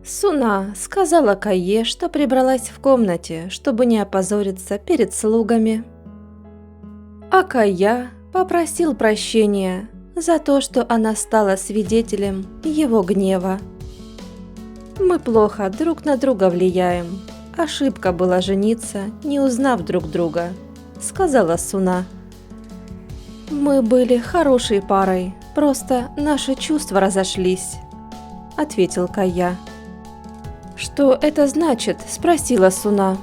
Суна сказала Кайе, что прибралась в комнате, чтобы не опозориться перед слугами. А Кайя попросил прощения за то, что она стала свидетелем его гнева. «Мы плохо друг на друга влияем. Ошибка была жениться, не узнав друг друга», — сказала Суна. «Мы были хорошей парой, просто наши чувства разошлись», — ответил Кайя. «Что это значит?» – спросила Суна.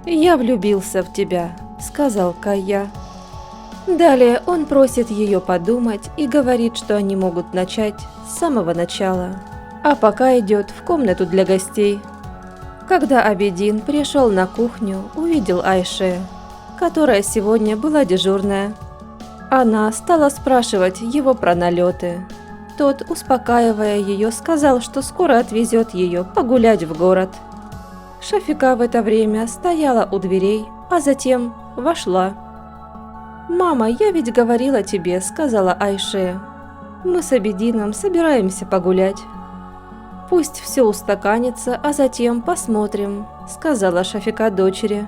«Я влюбился в тебя», – сказал Кайя. Далее он просит ее подумать и говорит, что они могут начать с самого начала, а пока идет в комнату для гостей. Когда Абедин пришел на кухню, увидел Айше, которая сегодня была дежурная. Она стала спрашивать его про налеты. Тот, успокаивая ее, сказал, что скоро отвезет ее погулять в город. Шафика в это время стояла у дверей, а затем вошла. «Мама, я ведь говорила тебе», — сказала Айше. «Мы с Абедином собираемся погулять». «Пусть все устаканится, а затем посмотрим», — сказала Шафика дочери.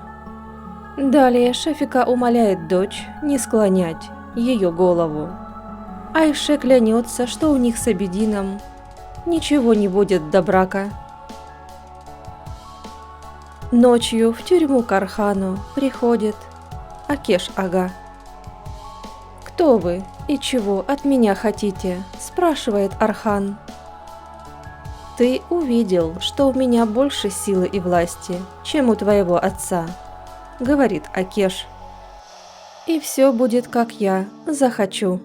Далее Шафика умоляет дочь не склонять ее голову. Айше клянется, что у них с Абедином ничего не будет до брака. Ночью в тюрьму к Архану приходит Акеш-ага. «Кто вы и чего от меня хотите?» – спрашивает Архан. «Ты увидел, что у меня больше силы и власти, чем у твоего отца», – говорит Акеш. «И все будет, как я захочу».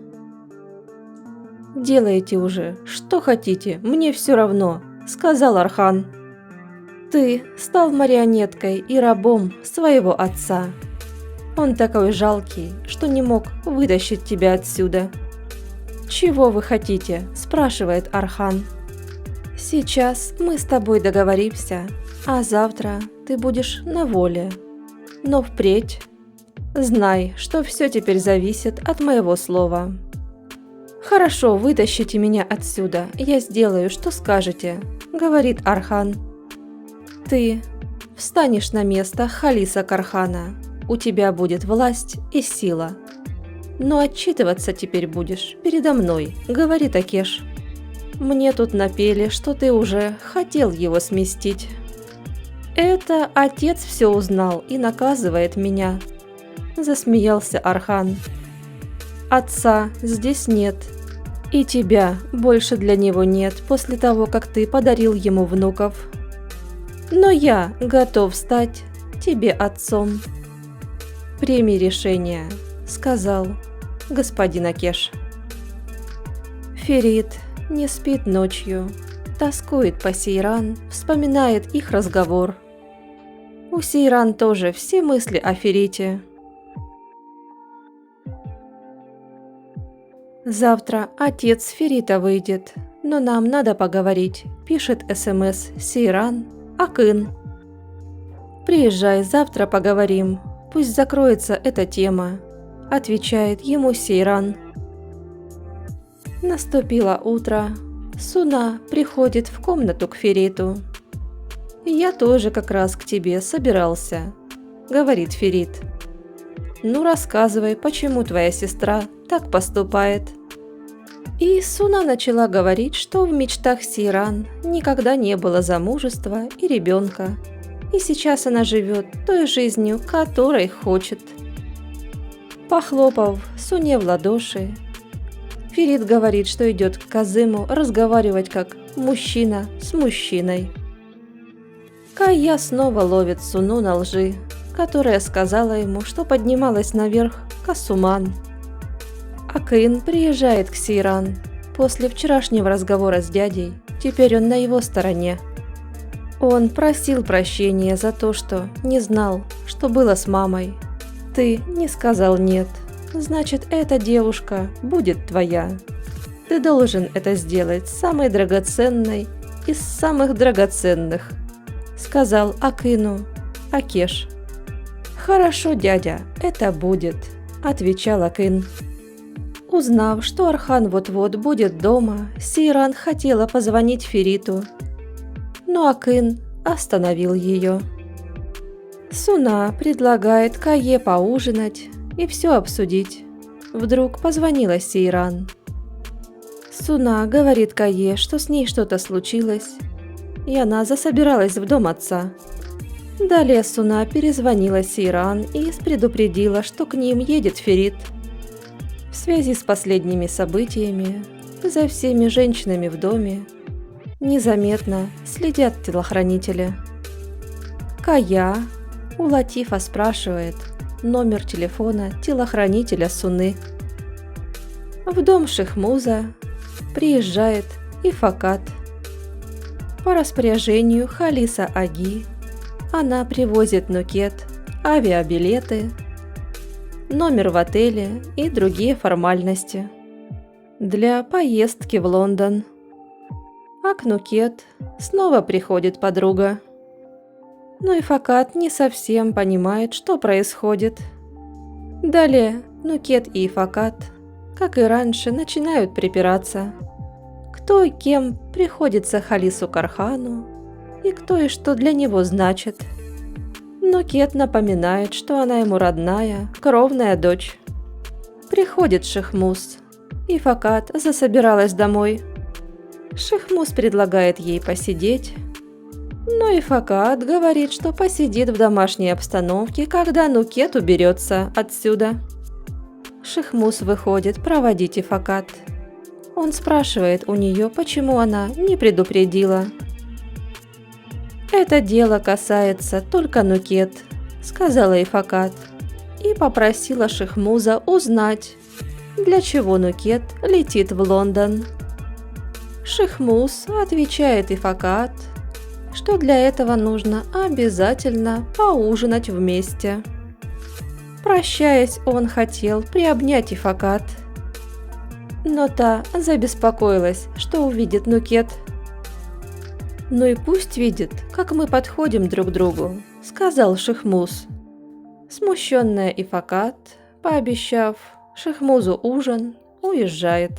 «Делайте уже, что хотите, мне все равно», – сказал Архан. «Ты стал марионеткой и рабом своего отца. Он такой жалкий, что не мог вытащить тебя отсюда». «Чего вы хотите?» – спрашивает Архан. «Сейчас мы с тобой договоримся, а завтра ты будешь на воле. Но впредь знай, что все теперь зависит от моего слова». «Хорошо, вытащите меня отсюда, я сделаю, что скажете», — говорит Архан. «Ты встанешь на место Халиса Кархана, у тебя будет власть и сила. Но отчитываться теперь будешь передо мной», — говорит Акеш. «Мне тут напели, что ты уже хотел его сместить». «Это отец все узнал и наказывает меня», — засмеялся Архан. «Отца здесь нет, и тебя больше для него нет после того, как ты подарил ему внуков. Но я готов стать тебе отцом». «Прими решение», — сказал господин Акеш. Ферит не спит ночью, тоскует по Сейран, вспоминает их разговор. У Сейран тоже все мысли о Ферите. «Завтра отец Ферита выйдет, но нам надо поговорить», – пишет СМС Сейран Акын. «Приезжай, завтра поговорим, пусть закроется эта тема», – отвечает ему Сейран. Наступило утро. Суна приходит в комнату к Фериту. «Я тоже как раз к тебе собирался», – говорит Ферит. «Ну рассказывай, почему твоя сестра так поступает». И Суна начала говорить, что в мечтах Сейран никогда не было замужества и ребенка, и сейчас она живет той жизнью, которой хочет. Похлопав Суне в ладоши, Ферит говорит, что идет к Казыму разговаривать как мужчина с мужчиной. Кайя снова ловит Суну на лжи, которая сказала ему, что поднималась наверх Касуман. Акын приезжает к Сейран. После вчерашнего разговора с дядей, теперь он на его стороне. Он просил прощения за то, что не знал, что было с мамой. «Ты не сказал нет, значит, эта девушка будет твоя. Ты должен это сделать самой драгоценной из самых драгоценных», — сказал Акыну Акеш. «Хорошо, дядя, это будет», — отвечал Акын. Узнав, что Архан вот-вот будет дома, Сейран хотела позвонить Фериту. но Акын остановил ее. Суна предлагает Кае поужинать и все обсудить. Вдруг позвонила Сейран. Суна говорит Кае, что с ней что-то случилось, и она засобиралась в дом отца. Далее Суна перезвонила Сейран и предупредила, что к ним едет Ферит. В связи с последними событиями за всеми женщинами в доме незаметно следят телохранители. Кая у Латифа спрашивает номер телефона телохранителя Суны. В дом Шехмуза приезжает и Факат. По распоряжению Халиса Аги она привозит Нукет, авиабилеты, номер в отеле и другие формальности для поездки в Лондон. А к Нукет снова приходит подруга. Но и Факат не совсем понимает, что происходит. Далее Нукет и Факат, как и раньше, начинают припираться. Кто и кем приходится Халису Кархану, и кто и что для него значит. Нукет напоминает, что она ему родная, кровная дочь. Приходит Шехмуз, и Факат засобиралась домой. Шехмуз предлагает ей посидеть, но и Факат говорит, что посидит в домашней обстановке, когда Нукет уберется отсюда. Шехмуз выходит проводить и Факат. Он спрашивает у нее, почему она не предупредила. «Это дело касается только Нукет», — сказала Ифакат, и попросила Шехмуза узнать, для чего Нукет летит в Лондон. Шехмуз отвечает Ифакат, что для этого нужно обязательно поужинать вместе. Прощаясь, он хотел приобнять Ифакат, но та забеспокоилась, что увидит Нукет. «Ну и пусть видит, как мы подходим друг к другу», — сказал Шехмуз. Смущенная Ифакат, пообещав Шехмузу ужин, уезжает.